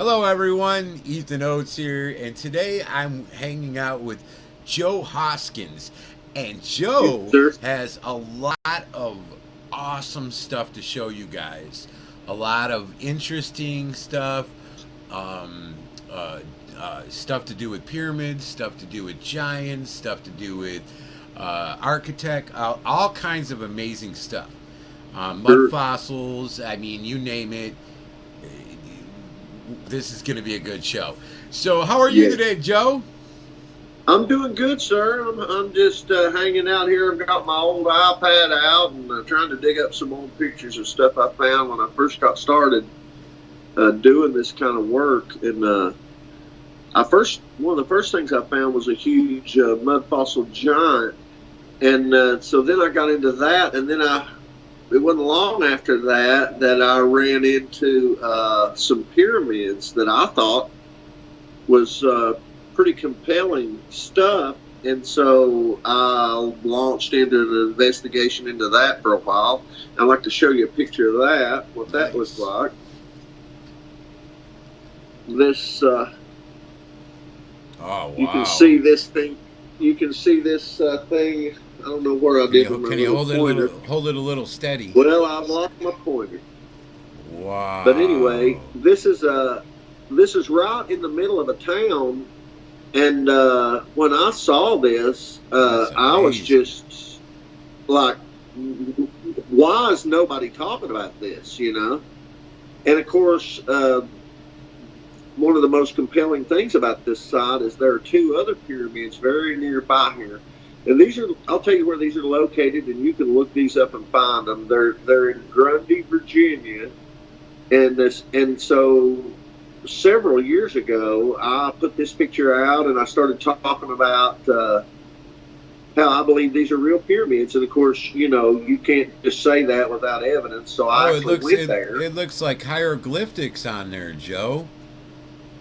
Hello, everyone. Ethan Oates here, and today I'm hanging out with Joe Hoskins. And Yes, Joe sir. has a lot of awesome stuff to show you guys. A lot of interesting stuff, um, uh, stuff to do with pyramids, stuff to do with giants, stuff to do with architect, all kinds of amazing stuff. Mud Sure. fossils, I mean, you name it. This is going to be a good show. So, how are you Yeah. today, Joe? I'm doing good, sir. I'm just hanging out here. I've got my old iPad out and trying to dig up some old pictures of stuff I found when I first got started doing this kind of work. And one of the first things I found was a huge mud fossil giant. And so then I got into that, and then it wasn't long after that I ran into some pyramids that I thought was pretty compelling stuff. And so I launched into an investigation into that for a while. I'd like to show you a picture of that, what that looks Nice. like. This, Oh, you can wow. see this thing. You can see this thing. I don't know where I Can did with you my can you little hold it a pointer. little steady? Well, I've lost my pointer. But anyway, Wow. this is right in the middle of a town. And when I saw this, That's I was amazing. just like, why is nobody talking about this, you know? And of course, one of the most compelling things about this site is there are two other pyramids very nearby here. And I'll tell you where these are located, and you can look these up and find them. They're in Grundy, Virginia. And so several years ago, I put this picture out and I started talking about how I believe these are real pyramids. And of course, you can't just say that without evidence. So I Oh, actually went there. it looks like hieroglyphics on there, Joe.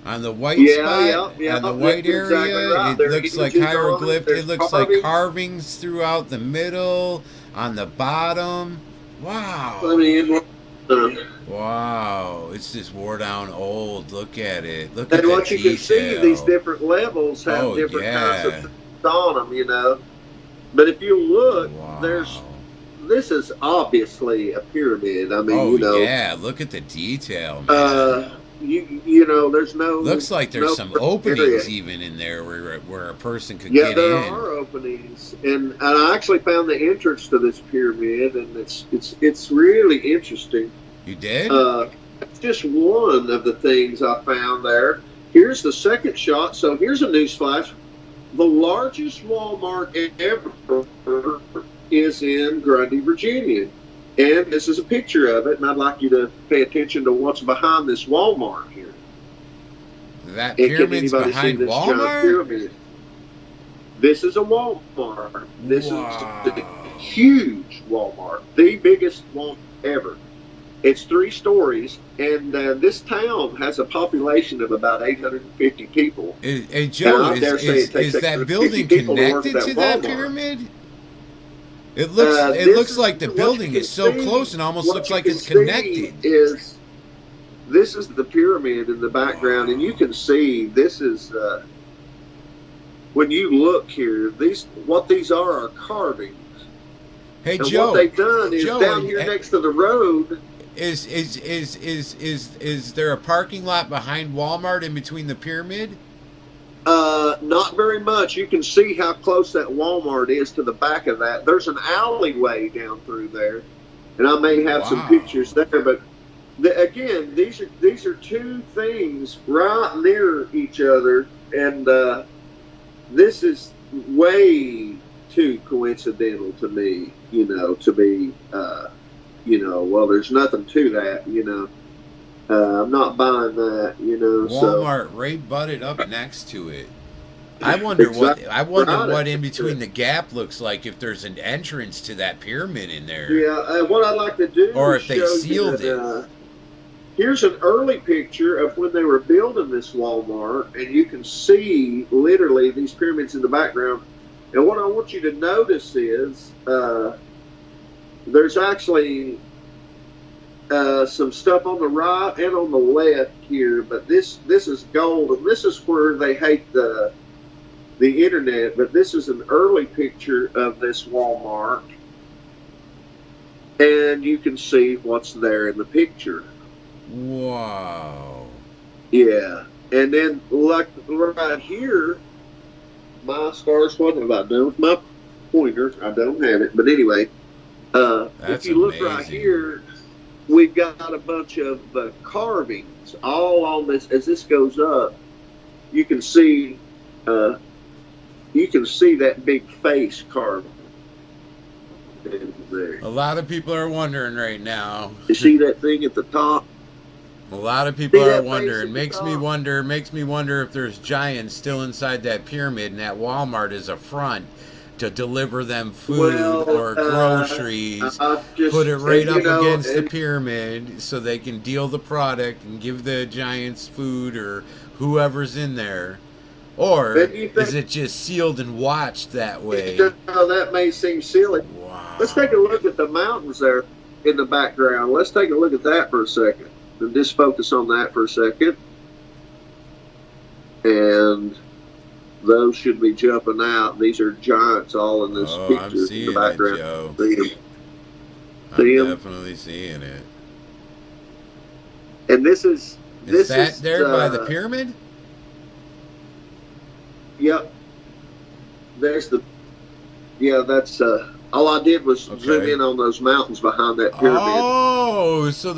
On the white Yeah, spot, yeah, yeah. on the white That's exactly area, right. it There are looks like images on it. hieroglyph. It There's looks like carvings. carvings throughout the middle, on the bottom. I Wow. mean, uh, Wow, it's just wore down old. Look at it. Look at and the what you can see, these detail. different levels have Oh, different kinds of yeah. things on them. But if you look, Wow. this is obviously a pyramid. I mean, Oh, yeah. Look at the detail, man. uh, there's Looks like there's no some area. openings even in there where a person could Yeah, get there in. are openings, and I actually found the entrance to this pyramid, and it's really interesting. You did? Uh, that's just one of the things I found there. Here's the second shot. So here's a newsflash. The largest Walmart ever is in Grundy, Virginia. And this is a picture of it, and I'd like you to pay attention to what's behind this Walmart here. That And can pyramid's anybody see behind this giant Walmart? pyramid? This is a Walmart. This is a Wow. huge Walmart, the biggest Walmart ever. It's 3 stories, and this town has a population of about 850 people. Hey, And Joe, I dare say it takes is that 850 building people to work at connected that to that Walmart. pyramid? It This looks is like the what you building can is so see. close and almost What looks you like can it's see connected. is this is the pyramid in the background, and you Wow. can see this is when you look here. What these are carvings, Hey, and what Joe. they've done is Joe, down here next to the road. is there a parking lot behind Walmart in between the pyramid? Not very much. You can see how close that Walmart is to the back of that. There's an alleyway down through there, and I may have some Wow. pictures there. But again, these are two things right near each other, and this is way too coincidental to me. To be well, there's nothing to that. I'm not buying that. So Walmart right butted up next to it. I exactly wonder right. what in between the gap looks like if there's an entrance to that pyramid in there Yeah, what I'd like to do or is if they show you sealed that. it. Here's an early picture of when they were building this Walmart, and you can see literally these pyramids in the background. And what I want you to notice is there's actually some stuff on the right and on the left here, but this is gold, and this is where they hate the internet. But this is an early picture of this Walmart, and you can see what's there in the picture. Wow. Yeah, and then like right here, my stars. What have I done with my pointer? I don't have it, but anyway, if you look right here, we've got a bunch of carvings all on this. As this goes up, you can see that big face carving in there. A lot of people are wondering right now. You see that thing at the top? A lot of people are wondering. Makes me wonder if there's giants still inside that pyramid, and that Walmart is a front to deliver them food or groceries. Put it right up against the pyramid so they can deal the product and give the giants food or whoever's in there. Or is it just sealed and watched that way? That may seem silly. Wow. Let's take a look at the mountains there in the background. Let's take a look at that for a second. And just focus on that for a second. And those should be jumping out. These are giants all in this picture. I'm seeing in the background. it, Joe. I'm definitely seeing it. And this is there by the pyramid? Yep. That's all I did was zoom in on those mountains behind that pyramid. Oh, so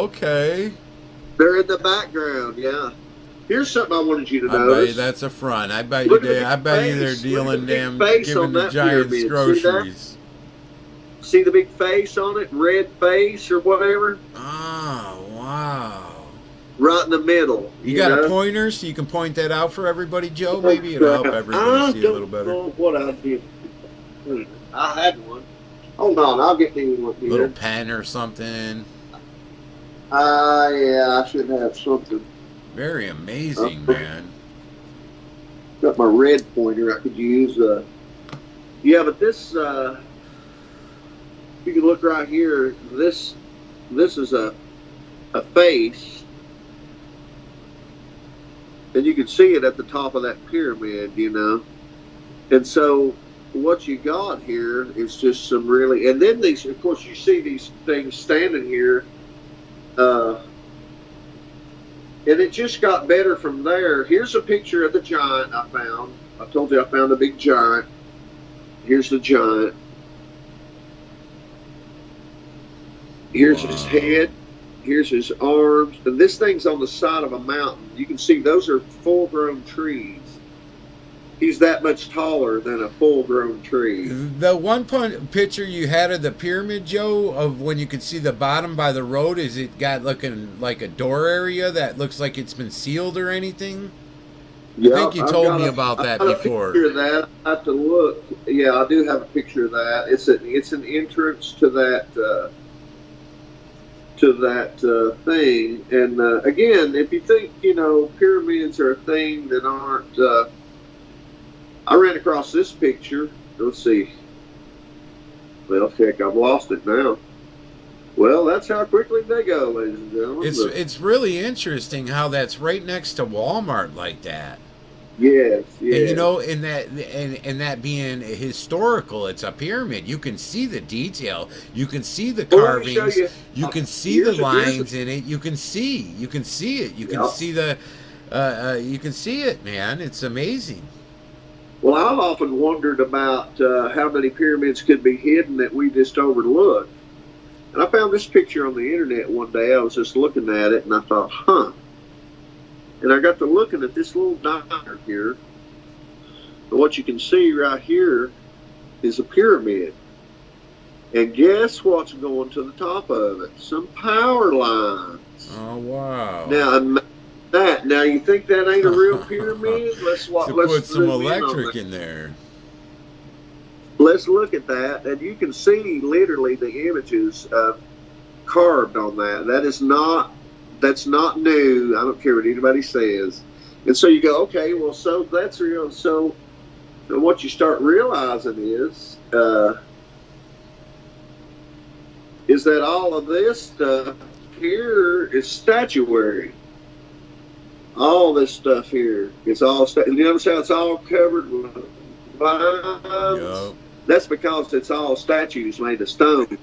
okay. They're in the background, yeah. Here's something I wanted you to notice. I bet you that's a front. I bet you they're dealing giving the giants groceries. See the big face on it? Red face or whatever? Oh, wow. Right in the middle. You got a pointer so you can point that out for everybody, Joe? Maybe it'll help everybody see a little better. I don't know what I did. I had one. Hold on, I'll get me one here. Little pen or something. Yeah, I should have something. Very amazing, man. Got my red pointer I could use. Yeah, but this, you can look right here. This is a face. And you can see it at the top of that pyramid, And so what you got here is just some really, and then these, of course, you see these things standing here, and it just got better from there. Here's a picture of the giant I found. I told you I found a big giant. Here's the giant. Here's his head. Here's his arms. And this thing's on the side of a mountain. You can see those are full-grown trees. He's that much taller than a full-grown tree. The one picture you had of the pyramid, Joe, of when you could see the bottom by the road, is it got looking like a door area that looks like it's been sealed or anything? Yeah, I think you told me about that before. I have a picture of that. I have to look. Yeah, I do have a picture of that. It's an entrance to that thing. And again, if you think pyramids are a thing that aren't. I ran across this picture. Let's see. Well, heck, I've lost it now. Well, that's how quickly they go, ladies and gentlemen. It's really interesting how that's right next to Walmart like that. Yes, yes. And that being historical, it's a pyramid. You can see the detail. You can see the carvings. You can see the lines in it. You can see it. You can see the. You can see it, man. It's amazing. Well, I've often wondered about how many pyramids could be hidden that we just overlooked. And I found this picture on the internet one day. I was just looking at it, and I thought, huh. And I got to looking at this little diner here. And what you can see right here is a pyramid. And guess what's going to the top of it? Some power lines. Oh, wow. Now you think that ain't a real pyramid? Let's put some electric in there. Let's look at that, and you can see literally the images carved on that. That's not new. I don't care what anybody says. And so you go, okay, well, so that's real. So what you start realizing is is that all of this stuff here is statuary. All this stuff here is all. You notice how it's all covered with vines? Yup. That's because it's all statues made of stone.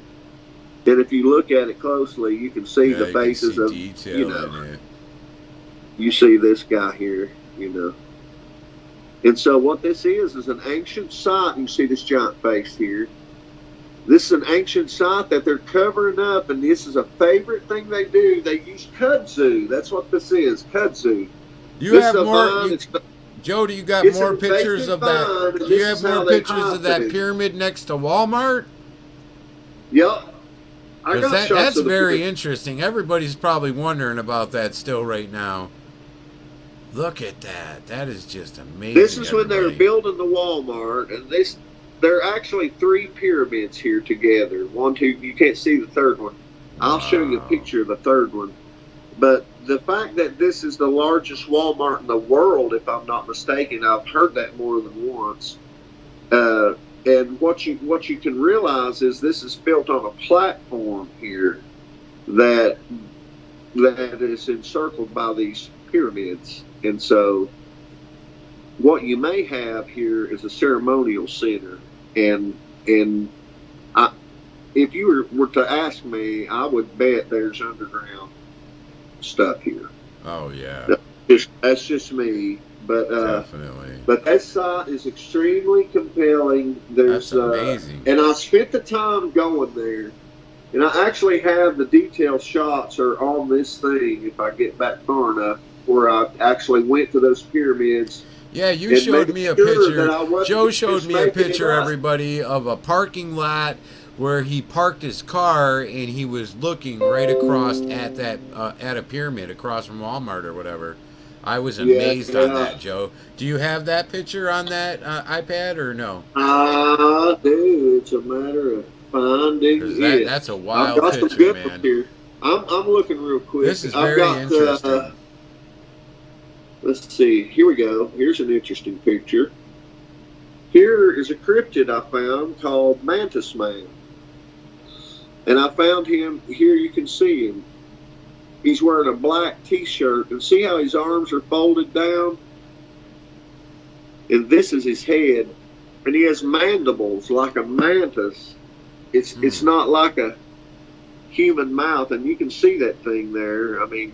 And if you look at it closely, you can see Yeah, the you can bases see of, detail you know, in it. you see this guy here, you know. And so what this is an ancient site. You see this giant face here. This is an ancient site that they're covering up, and this is a favorite thing they do. They use kudzu. That's what this is, kudzu. You This have is a more, vine. Joe, do you got It's more an pictures invasive of that? vine, and Do you this have is how more they pictures hide of that things. pyramid next to Walmart? Yep. I got Because shots that's of the very pyramid. interesting. Everybody's probably wondering about that still right now. Look at that. That is just amazing. This is when they were everybody. building the Walmart, and there are actually 3 pyramids here together. 1, 2. You can't see the third one. I'll show you a Wow. picture of the third one. But the fact that this is the largest Walmart in the world, if I'm not mistaken, I've heard that more than once. And what you can realize is this is built on a platform here that is encircled by these pyramids. And so what you may have here is a ceremonial center. And if you were to ask me, I would bet there's underground stuff here. Oh, yeah. That's just me. But Definitely. but that site is extremely compelling. There's That's amazing. and I spent the time going there. And I actually have the detailed shots are on this thing if I get back far enough, where I actually went to those pyramids. Yeah, you and showed made me a sure picture. that I wasn't Joe just showed me a making it picture, up. everybody, of a parking lot where he parked his car and he was looking right across at that at a pyramid across from Walmart or whatever. I was amazed on that, Joe. Do you have that picture on that iPad or no? I do. It's a matter of finding 'Cause it. that's a I've wild got some picture, good man. ones here. I'm looking real quick. This is I've very got, interesting. Let's see. Here we go. Here's an interesting picture. Here is a cryptid I found called Mantis Man. And I found him, here you can see him. He's wearing a black t-shirt, and see how his arms are folded down? And this is his head. And he has mandibles like a mantis. It's not like a human mouth, and you can see that thing there. I mean,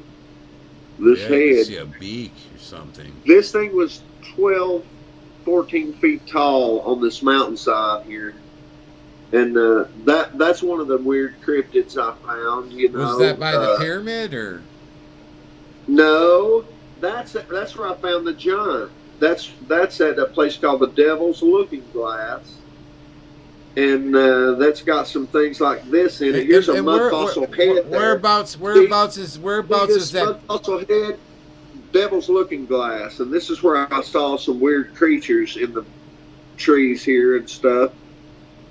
this Yeah, you can head. see a beak or something. This thing was 12, 14 feet tall on this mountainside here. And that's one of the weird cryptids I found. You know, Was that by the pyramid or? No, that's where I found the giant. That's at a place called the Devil's Looking Glass, and that's got some things like this in it. Here's a mud fossil head. Whereabouts is that? Mud fossil head, Devil's Looking Glass, and this is where I saw some weird creatures in the trees here and stuff.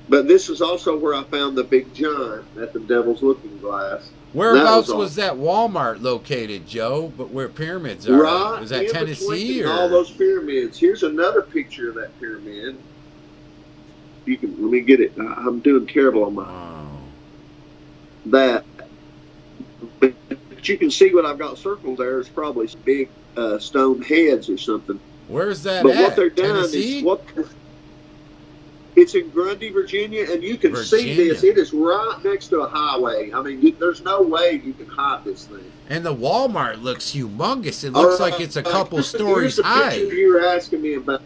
But this is also where I found the big giant at the Devil's Looking Glass. Whereabouts was that Walmart located, Joe? But where pyramids are? Right. Was that Tennessee or? All those pyramids. Here's another picture of that pyramid. You can let me get it. I'm doing terrible on my that. But you can see what I've got circled there is probably some big stone heads or something. Where's that But at? what they're done Tennessee? is it's in Grundy, Virginia, and you can see this. It is right next to a highway. I mean, there's no way you can hide this thing. And the Walmart looks humongous. It looks like it's a couple stories high. Here's the picture you're asking me about.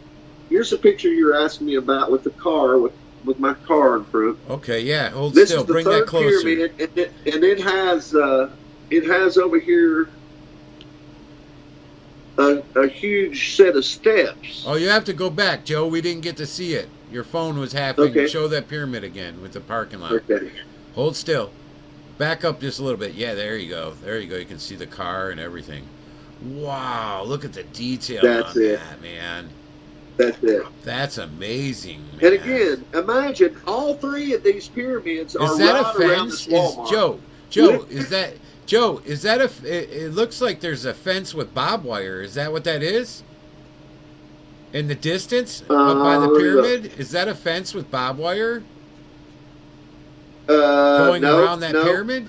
Here's the picture you're asking me about with the car, with my car in front. Okay, yeah. Hold This still. is the Bring third that closer. pyramid, and it has over here a huge set of steps. Oh, you have to go back, Joe. We didn't get to see it. Your phone was halfing. Okay. Show that pyramid again with the parking lot. Okay. Hold still. Back up just a little bit. Yeah, there you go. There you go. You can see the car and everything. Wow, look at the detail That's on it. that, man. That's it. That's amazing, man. And again, imagine all 3 of these pyramids are Is that right a around fence? this Walmart. Joe, is that it looks like there's a fence with barbed wire. Is that what that is? In the distance, up by the pyramid? Is that a fence with barbed wire? going No, around that no. pyramid?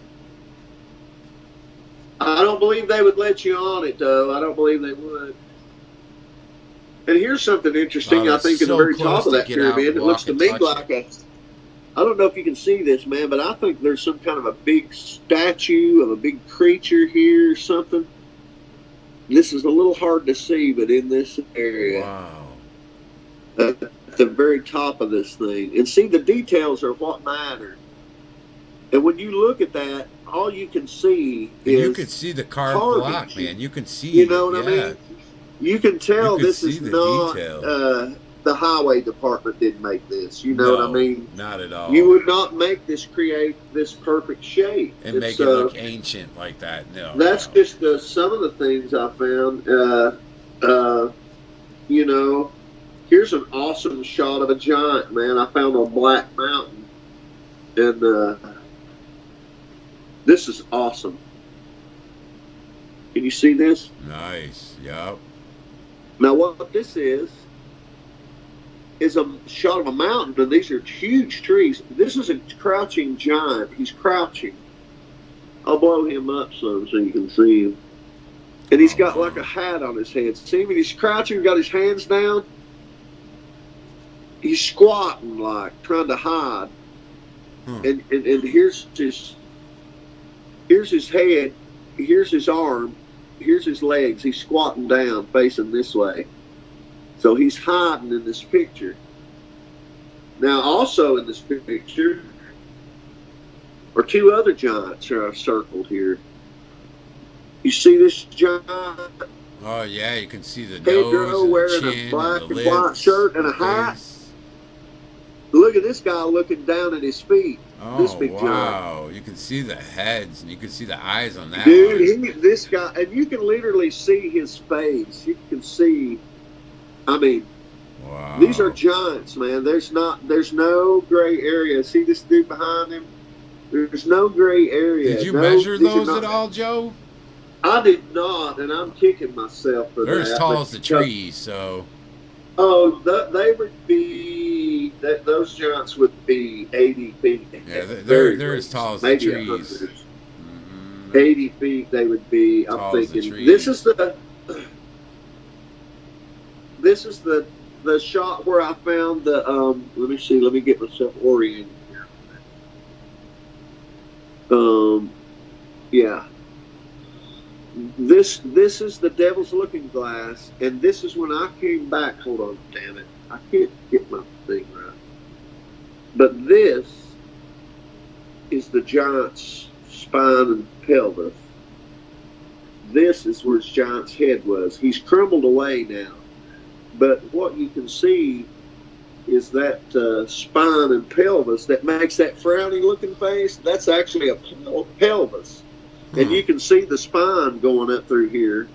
I don't believe they would let you on it, though. I don't believe they would. And here's something interesting. Oh, I that's think in the so very top close of to that get out pyramid, and it looks walk to and me touch like it. I don't know if you can see this, man, but I think there's some kind of a big statue of a big creature here or something. This is a little hard to see, but in this area, Wow. at the very top of this thing, and see the details are what matter. And when you look at that, all you can see And is you could see the carved block, carvage. man. You can see, You know what I yeah. mean? You can You tell could this see is the not detail. the highway department didn't make this. You know what I No, mean? not at all. You would not make this create this perfect shape. And make it look ancient like that. No, that's no. just some of the things I found. You know, here's an awesome shot of a giant, man. I found on Black Mountain, and this is awesome. Can you see this? Nice. Yep. Now, what this is a shot of a mountain, and these are huge trees. This is a crouching giant. He's crouching. I'll blow him up some so you can see him. And he's got like a hat on his head. See him? He's crouching, got his hands down. He's squatting, like trying to hide. And here's his head. Here's his arm. Here's his legs. He's squatting down, facing this way. So he's hiding in this picture. Now, also in this picture are two other giants that I've circled here. You see this giant? Oh yeah, you can see the Pedro nose and wearing the chin a black and the and white lips, shirt and a hat. face. Look at this guy looking down at his feet. Oh this big wow! giant. You can see the heads and you can see the eyes on that Dude, this guy, and you can literally see his face. You can see. I mean, wow. These are giants, man. There's no gray area. See this dude behind him? There's no gray area. Did you measure those at all, Joe? I did not, and I'm kicking myself for They're that. as tall as the trees, so. Oh, they would be. Those giants would be 80 feet. Yeah, they're as tall as the trees. 80 feet they would be. I'm thinking this is the shot where I found the let me see, let me get myself oriented here. Yeah. This is the Devil's Looking Glass, and this is when I came back. Hold on, damn it. I can't get my thing right. But this is the giant's spine and pelvis. This is where his giant's head was. He's crumbled away now. But what you can see is that spine and pelvis that makes that frowny looking face. That's actually a pelvis. And you can see the spine going up through here.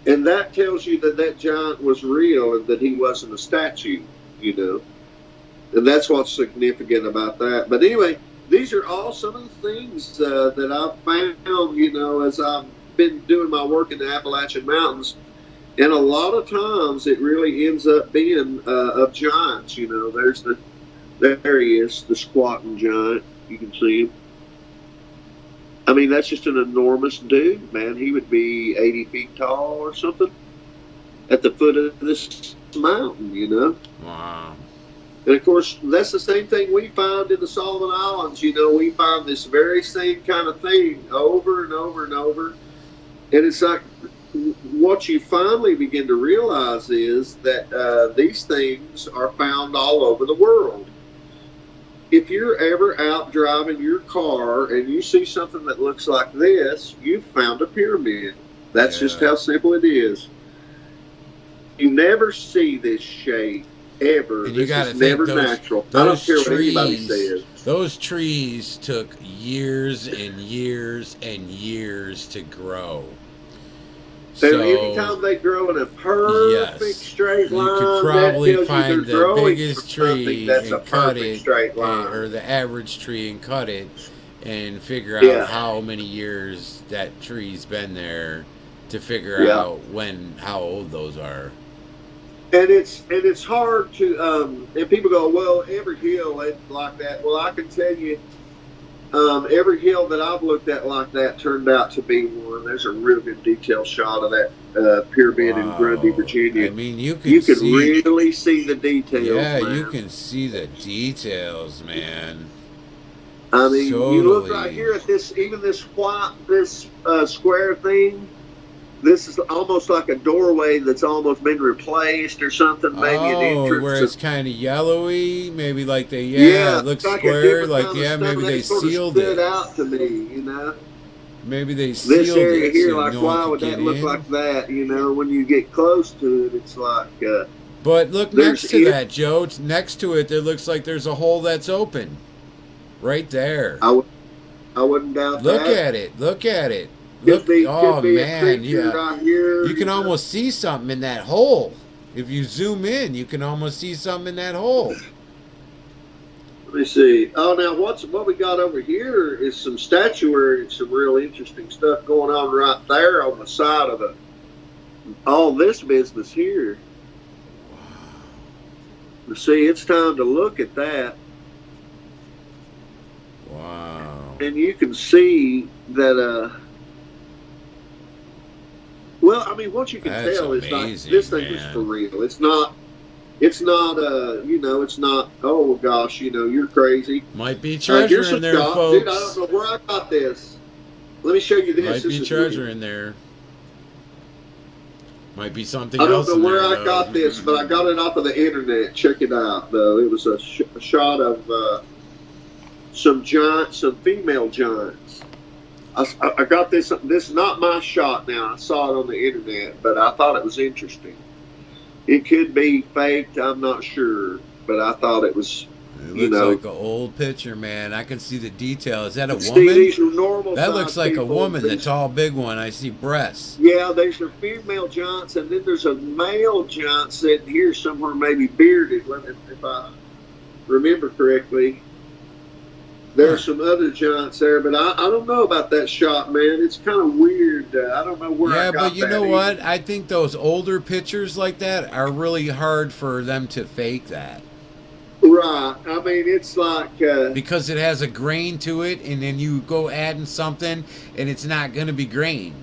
And that tells you that that giant was real and that he wasn't a statue, you know. And that's what's significant about that. But anyway, these are all some of the things that I've found, you know, as I've been doing my work in the Appalachian Mountains. And a lot of times it really ends up being of giants, you know. There he is, the squatting giant. You can see him. I mean, that's just an enormous dude, man. He would be 80 feet tall or something at the foot of this mountain, you know. Wow. And, of course, that's the same thing we find in the Solomon Islands. You know, we find this very same kind of thing over and over and over. And it's like what you finally begin to realize is that these things are found all over the world. If you're ever out driving your car and you see something that looks like this, you've found a pyramid. That's just how simple it is. You never see this shape ever. And you this is never natural. I don't care what anybody says. Those trees took years and years and years to grow. So anytime they grow in a perfect straight line, you could probably find the biggest tree and cut it, or the average tree and cut it, and figure out how many years that tree's been there to figure out how old those are. And it's hard to and people go, well, every hill ain't like that. Well, I can tell you, every hill that I've looked at like that turned out to be one. There's a real good detail shot of that pyramid in Grundy, Wow. I Virginia. mean, you can You can see. really see the details, Yeah, you man. can see the details, man. I mean, you look right Totally. here at this, even this square thing. This is almost like a doorway that's almost been replaced or something. Maybe an Oh, entrance. where it's kind of yellowy. Maybe like Yeah, it looks it's like a square. different Like, kind of yeah, stone. maybe They they sort of sealed stood it. out to me, you know. Maybe they This sealed area it so here, like, no one why could would get that look in. like that? You know, when you get close to it, it's like But look there's next to that, Joe. Next to it, there looks like there's a hole that's open. Right there. I, would, I wouldn't doubt Look that. at it. Look at it. Look. Could Oh, be a man. creature Yeah. right here. You can You know? almost see something in that hole. If you zoom in, you can almost see something in that hole. Let me see. Oh, now what we got over here is some statuary and some real interesting stuff going on right there on the side of all this business here. See, it's time to look at that, Wow. and you can see that. Well, I mean, what you can That's tell is like amazing, this thing was man. for real. It's not. It's not. You know, it's not. Oh gosh, you know, you're crazy. Might be treasure Here's in a there, shot, dude. I folks. don't know where I got this. Let me show you this. Might This be is treasure weird. in there. Might be something I don't else know in where there, I got though. this, but I got it off of the internet. Check it out, though. It was a shot of some female giants. I got this. This is not my shot. Now I saw it on the internet, but I thought it was interesting. It could be faked. I'm not sure, but I thought it was. It You looks know, like an old picture, man. I can see the detail. Is that a see, woman? these are normal. That looks like a people. woman, the These, tall, big one. I see breasts. yeah, there's a female giants, and then there's a male giant sitting here somewhere, maybe bearded. If I remember correctly. There's some other giants there, but I don't know about that shot, man. It's kind of weird. I don't know where I Yeah, got but you that know either. what? I think those older pictures like that are really hard for them to fake that. Right. I mean, it's like Because it has a grain to it, and then you go adding something, and it's not going to be grain.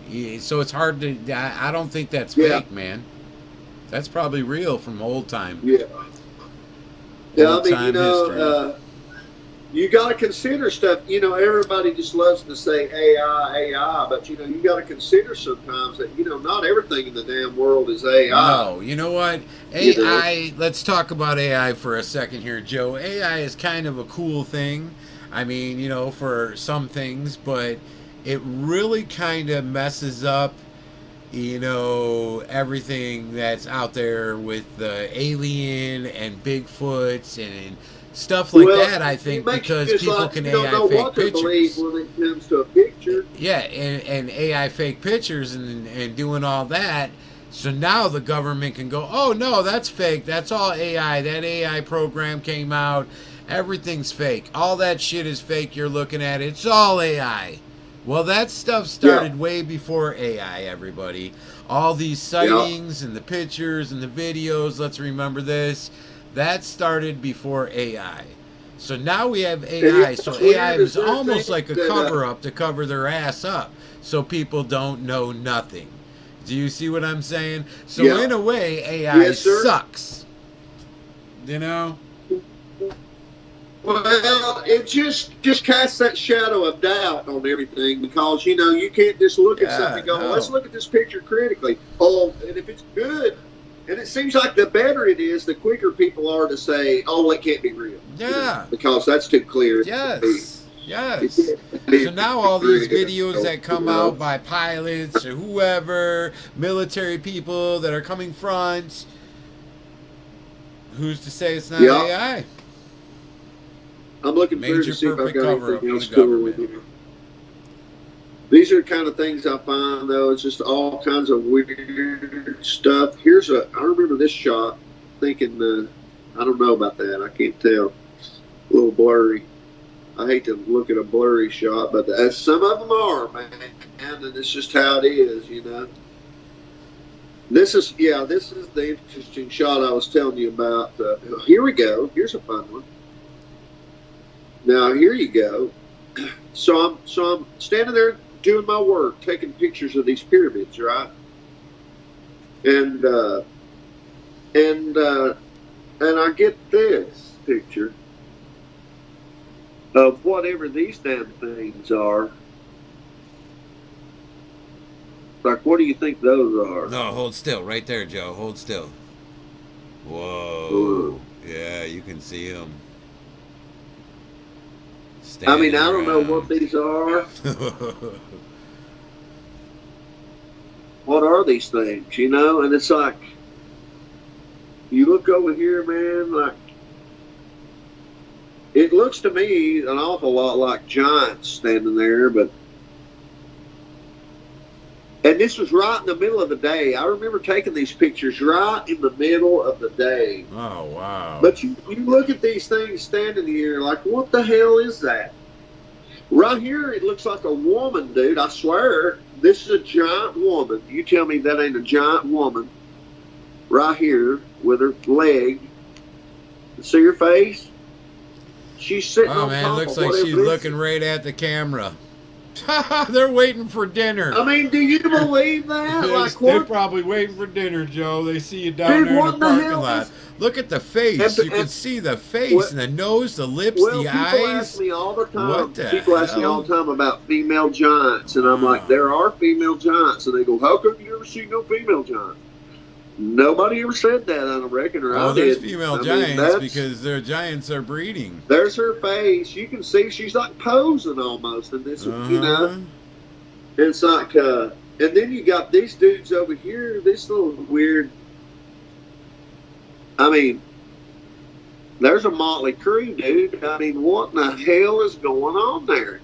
So it's hard to. I don't think that's yeah, fake, man. That's probably real from old time. yeah, yeah. I Old mean, you time know, history. you got to consider stuff. You know, everybody just loves to say AI, but you know, you got to consider sometimes that not everything in the damn world is AI. No, you know what? You know, AI, let's talk about AI for a second here, Joe. AI is kind of a cool thing. I mean, for some things, but it really kind of messes up, everything that's out there with the alien and Bigfoots and stuff like well, that, I it think, makes you because just people like can you don't AI know fake what to believe pictures. when it comes to a picture. Yeah, and AI fake pictures and doing all that. So now the government can go, oh no, that's fake. That's all AI. That AI program came out. Everything's fake. All that shit is fake you're looking at. It's all AI. Well, that stuff started Yeah, way before AI, everybody. All these yeah. sightings and the pictures and the videos, let's remember this, that started before AI. So now we have And AI. So what's AI weird is is there are almost things like a that cover up to cover their ass up so people don't know nothing. Do you see what I'm saying? So yeah. in a way, AI Yes, sir. sucks. You know? Well, it just casts that shadow of doubt on everything because you can't just look at something Yeah, and go, well, let's no. look at this picture critically. Oh, and if it's good, and it seems like the better it is, the quicker people are to say, oh, it can't be real, Yeah. because that's too clear. It Yes. Yes. can't be So now all these real, videos that come out by pilots or whoever, military people that are coming front, who's to say it's not Yeah, AI? I'm looking through Major to see if I've perfect got cover up anything for else the cool with government. you. These are the kind of things I find, though. It's just all kinds of weird stuff. I remember this shot, thinking, I don't know about that. I can't tell. A little blurry. I hate to look at a blurry shot, but some of them are, man. And it's just how it is. This is the interesting shot I was telling you about. Here we go. Here's a fun one. Now here you go. So I'm standing there doing my work, taking pictures of these pyramids, right? And I get this picture of whatever these damn things are. Like, what do you think those are? No, hold still, right there, Joe. Hold still. Whoa. Ooh. Yeah, you can see them. I mean, I don't know what these are. What are these things, you know? And it's like, you look over here, man, like, it looks to me an awful lot like giants standing there, but, and this was right in the middle of the day. I remember taking these pictures right in the middle of the day. Oh, wow. But you look at these things standing here, like, what the hell is that? Right here, it looks like a woman, dude. I swear, this is a giant woman. You tell me that ain't a giant woman. Right here, with her leg. See her face? She's sitting on man, top looks of like she's whatever looking right at the camera. They're waiting for dinner. I mean, do you believe that? Like, They're what? probably waiting for dinner, Joe. They see you down Dude, there in what the the parking hell lot. is- Look at the face. You can see the face and the nose, the lips, Well, the people eyes. ask me all the time. What the People ask me hell? all the time about female giants, and I'm like, Wow. there are female giants, and they go, how come you never see no female giants? Nobody ever said that, I don't reckon, or Oh, I there's did. female I mean, giants that's- because their giants are breeding. There's her face. You can see she's like posing almost in this, you know. It's like, and then you got these dudes over here, this little weird. I mean, there's a motley crew, dude. I mean, what in the hell is going on there?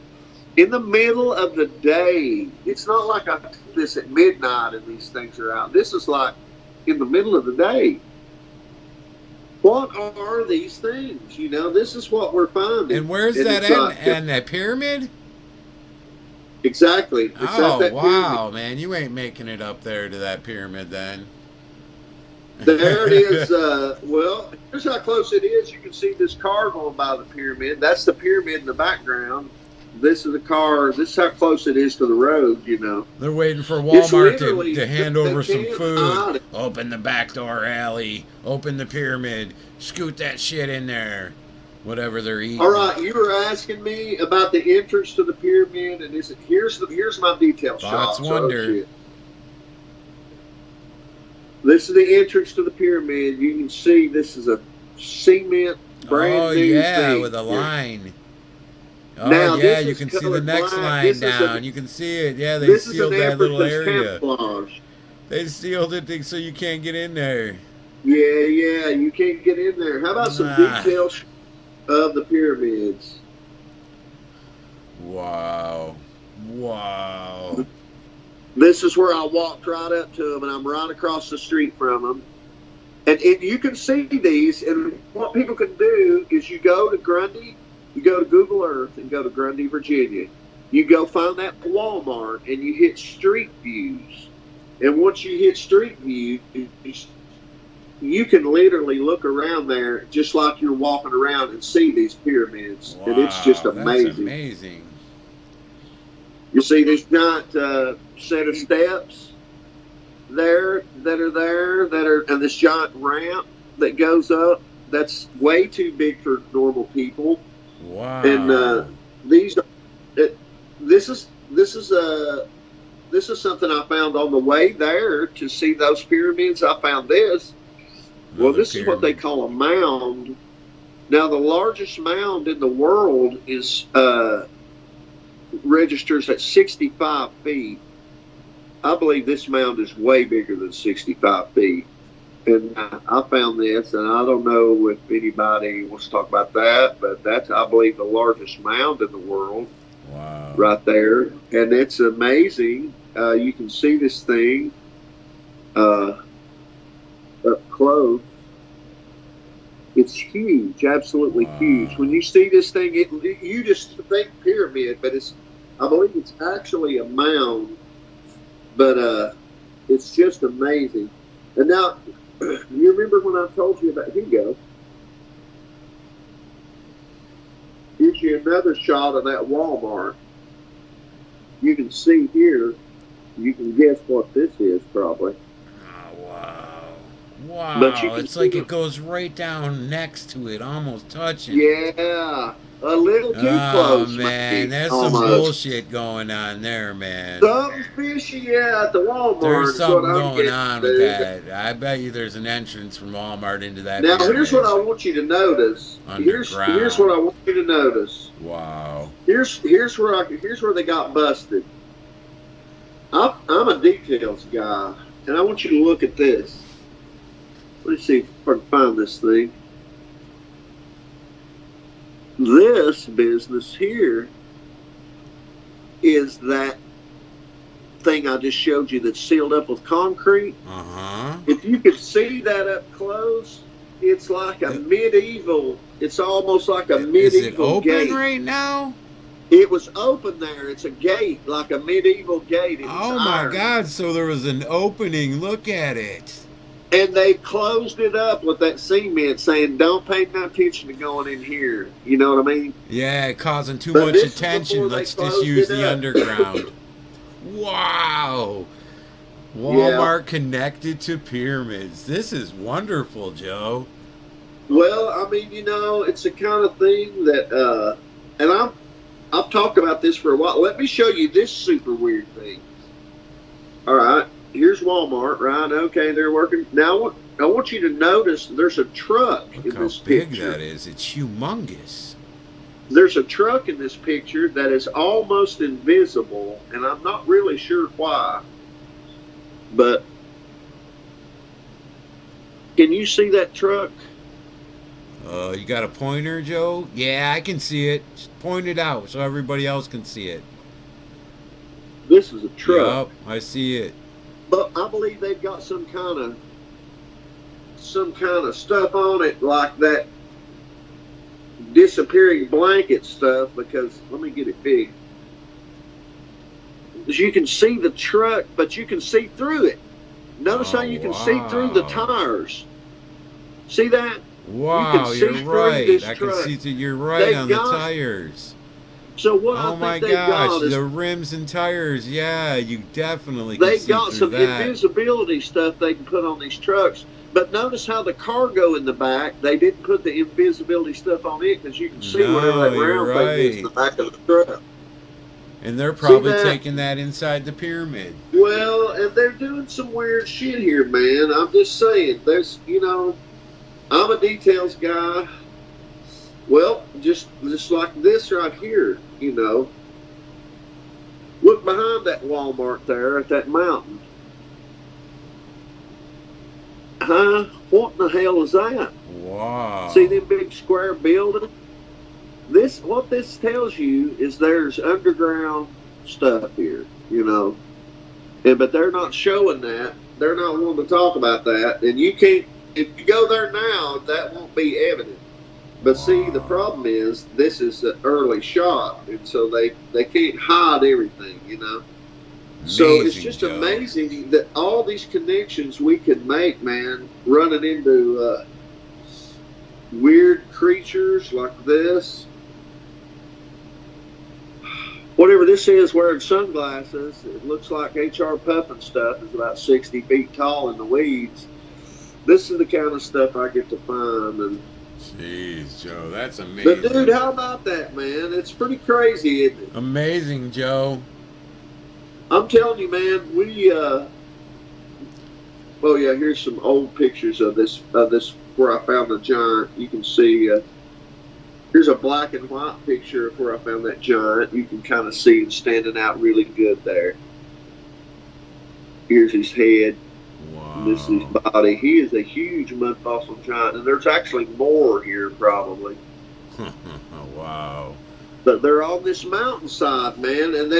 In the middle of the day. It's not like I do this at midnight and these things are out. This is like in the middle of the day. What are these things? You know, this is what we're finding. And where's that it's at? like- And that pyramid? Exactly. It's at Oh, that wow, man. You ain't making it up there to that pyramid then. There it is. Well, here's how close it is. You can see this car going by the pyramid. That's the pyramid in the background. This is the car. This is how close it is to the road, you know. They're waiting for It's Walmart literally- to hand they over some can't food. hide it. Open the back door alley. Open the pyramid. Scoot that shit in there. Whatever they're eating. All right, you were asking me about the entrance to the pyramid, and here's my detail shot. Thoughts wonder. This is the entrance to the pyramid. You can see this is a cement brand new thing. With a line. Oh, Now, yeah, this you is can see the colored next black. line This is down. You can see it. Yeah, they This is sealed an that little effortless area. camouflage. They sealed it so you can't get in there. Yeah, you can't get in there. How about some Nah. details of the pyramids? Wow. This is where I walked right up to them, and I'm right across the street from them. And you can see these, and what people can do is you go to Grundy, you go to Google Earth and go to Grundy, Virginia. You go find that Walmart, and you hit Street Views. And once you hit Street Views, you can literally look around there just like you're walking around and see these pyramids. Wow, and it's just that's amazing. amazing. You see this giant set of steps there, and this giant ramp that goes up. That's way too big for normal people. Wow. And this is something I found on the way there to see those pyramids. I found this. Well, this is what they call a mound. Now, the largest mound in the world is registers at 65 feet. I believe this mound is way bigger than 65 feet. And I found this, and I don't know if anybody wants to talk about that, but that's, I believe, the largest mound in the world. Wow. Right there. And it's amazing. You can see this thing up close. It's huge, absolutely huge. When you see this thing, you just think pyramid, but I believe it's actually a mound. But It's just amazing. And now, you remember when I told you about, here you go. Here's you another shot of that Walmart. You can see here, you can guess what this is probably. Oh, wow. Wow. But you can It's like see- it goes right down next to it, almost touching. Yeah, a little too Oh, close, man. maybe, There's some almost. bullshit going on there, man. Something fishy, yeah, at the Walmart. There's is what something I'm going getting, on with dude. that. I bet you there's an entrance from Walmart into that Now, pyramid. here's what I want you to notice. Here's Underground. what I want you to notice. Wow. Here's where they got busted. I'm a details guy, and I want you to look at this. Let's see if I can find this thing. This business here is that thing I just showed you that's sealed up with concrete. Uh-huh. If you could see that up close, it's like a medieval. It's almost like a medieval Is it open gate. right now? It was open there. It's a gate, like a medieval gate. Oh my God! So there was an opening. Look at it. And they closed it up with that cement, saying, "Don't pay no attention to going in here." You know what I mean? Yeah, causing too But much this is attention. before they Let's just closed use it the up. underground. Wow. Walmart connected to pyramids. This is wonderful, Joe. Well, I mean, it's the kind of thing that, and I've talked about this for a while. Let me show you this super weird thing. All right, here's Walmart, right? Okay, they're working. Now, I want you to notice there's a truck Look in how this big picture. that is. It's humongous. There's a truck in this picture that is almost invisible, and I'm not really sure why. But can you see that truck? You got a pointer, Joe? Yeah, I can see it. Just point it out so everybody else can see it. This is a truck. Yup, I see it. But I believe they've got some kind of stuff on it, like that disappearing blanket stuff. Because let me get it big. As you can see the truck, but you can see through it. Notice how you can see through the tires. See that? Wow, see you're through right. this I can truck. see that you're right They on the got- tires. So what Oh I my think they got gosh, is the rims and tires. Yeah, you definitely can they see got through some that. invisibility stuff they can put on these trucks. But notice how the cargo in the back, they didn't put the invisibility stuff on it because you can see whatever that you're round thing is in the back of the truck. And they're probably that? taking that inside the pyramid. Well, and they're doing some weird shit here, man. I'm just saying. I'm a details guy. Well, just like this right here, Look behind that Walmart there at that mountain. Huh? What in the hell is that? Wow. See them big square buildings? What this tells you is there's underground stuff here, but they're not showing that. They're not wanting to talk about that. And you can't, if you go there now, that won't be evident. But see, the problem is this is an early shot, and so they can't hide everything, So it's Amazing, just Joe. amazing that all these connections we can make, man, running into weird creatures like this. Whatever this is wearing sunglasses, it looks like H.R. Puffin stuff, is about 60 feet tall in the weeds. This is the kind of stuff I get to find. And Jeez, Joe, that's amazing. but dude, how about that, man? It's pretty crazy, isn't it? Amazing, Joe. I'm telling you, man, oh yeah, here's some old pictures of this where I found the giant. You can see, here's a black and white picture of where I found that giant. You can kind of see him standing out really good there. Here's his head. Wow. And this is his body. He is a huge mud fossil giant, and there's actually more here probably. Wow. But they're on this mountainside, man, and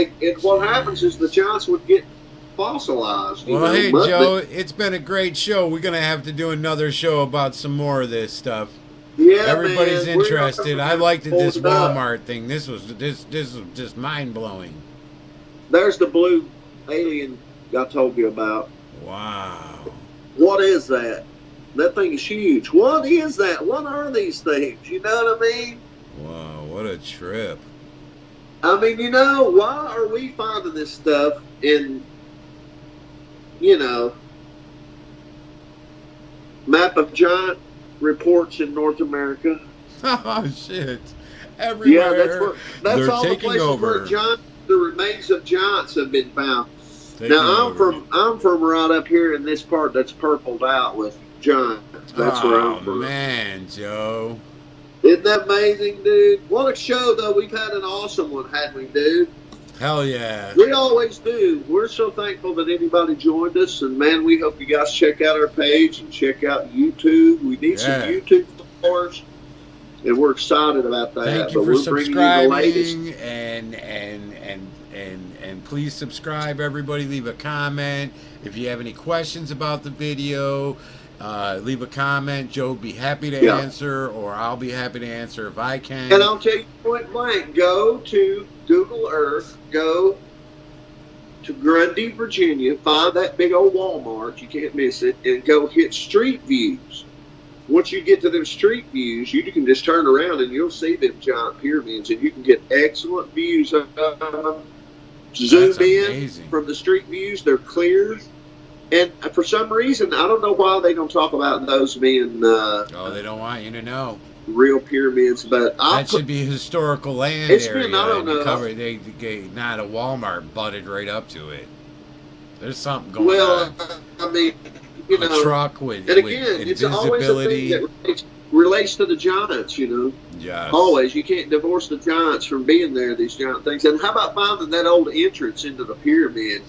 what happens is the giants would get fossilized. Well, hey, Joe, it's been a great show. We're going to have to do another show about some more of this stuff. Yeah, Everybody's man, interested. I liked this hold it up. Walmart thing. This was just mind-blowing. There's the blue alien I told you about. Wow. What is that? That thing is huge. What is that? What are these things? You know what I mean? Wow, what a trip. I mean, you know, why are we finding this stuff in, you know, map of giant reports in North America? Oh, shit. Everywhere. Yeah, that's They're all the taking places over. where the remains of giants have been found. Taking Now over. I'm from right up here in this part that's purpled out with giants. That's where I'm from. Man, Joe. Isn't that amazing, dude? What a show, though. We've had an awesome one, hadn't we, dude? Hell yeah. We always do. We're so thankful that anybody joined us. And, man, we hope you guys check out our page and check out YouTube. We need some YouTube followers. And we're excited about that. Thank you but for we're subscribing, bringing you the latest. And please subscribe, everybody. Leave a comment. If you have any questions about the video, leave a comment. Joe would be happy to answer, or I'll be happy to answer if I can. And I'll tell you point blank, go to Google Earth, go to Grundy, Virginia, find that big old Walmart, you can't miss it, and go hit Street Views. Once you get to them street views, you can just turn around and you'll see them giant pyramids, and you can get excellent views of them. Zoom in from the street views; they're clear. And for some reason, I don't know why they don't talk about those being. They don't want you to know. Real pyramids, but that should be historical land it's area. Been, I don't know. Not a Walmart butted right up to it. There's something going on. Well, I mean. You know, a truck with, and again, it's always a thing that relates to the giants, you know. Yes. Always. You can't divorce the giants from being there, these giant things. And how about finding that old entrance into the pyramid?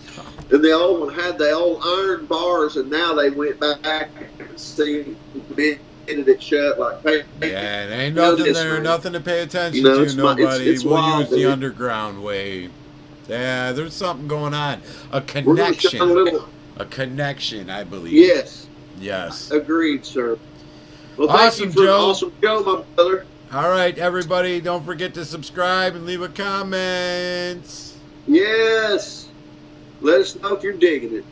And the old one had the old iron bars, and now they went back and seen it shut like, hey, yeah, there ain't nothing there, room. Nothing to pay attention to, nobody. It's we'll wild, use the underground way. Yeah, there's something going on. A connection. A connection, I believe. Yes. Yes. Agreed, sir. Well, thank you for an awesome show, my brother. All right, everybody, don't forget to subscribe and leave a comment. Yes. Let us know if you're digging it.